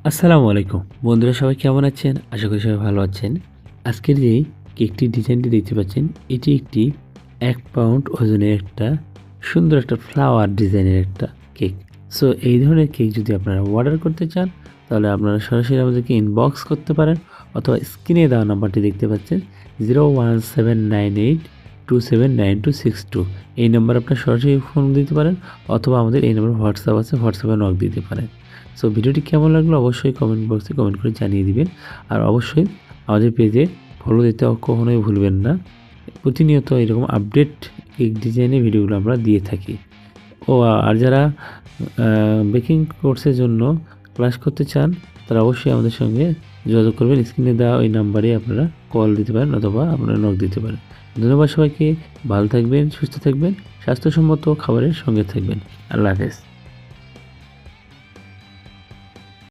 আসসালামু আলাইকুম বন্ধুরা, সবাই কেমন আছেন? আশা করি সবাই ভালো আছেন। আজকের যে কেকটির ডিজাইনটি দেখতে পাচ্ছেন, এটি একটি 1 পাউন্ড ওজনের একটা সুন্দর একটা ফ্লাওয়ার ডিজাইনের একটা কেক। সো এই ধরনের কেক যদি আপনারা অর্ডার করতে চান, তাহলে আপনারা সরাসরি আমাদেরকে ইনবক্স করতে পারেন, অথবা স্ক্রিনে দেওয়া নাম্বারটি দেখতে পাচ্ছেন 01798279262। এই নাম্বারে আপনারা সরাসরি ফোন দিতে পারেন, অথবা আমাদের এই নাম্বারে হোয়াটসঅ্যাপ আছে, হোয়াটসঅ্যাপে নক দিতে পারেন। সো ভিডিওটি কেমন লাগলো অবশ্যই কমেন্ট বক্সে কমেন্ট করে জানিয়ে দিবেন। আর অবশ্যই আমাদের পেজে ফলো দিতে কখনোই ভুলবেন না। প্রতিনিয়ত এরকম আপডেট কেক ডিজাইনের ভিডিওগুলো আমরা দিয়ে থাকি। আর যারা বেকিং কোর্সের জন্য ক্লাস করতে চান, তারা অবশ্যই আমাদের সঙ্গে যোগাযোগ করবেন। স্ক্রিনে দেওয়া ওই নাম্বারে আপনারা কল দিতে পারেন, অথবা আপনারা নক দিতে পারেন। ধন্যবাদ সবাইকে। ভালো থাকবেন, সুস্থ থাকবেন, স্বাস্থ্যসম্মত খাবারের সঙ্গে থাকবেন। আল্লাহ হাফেজ।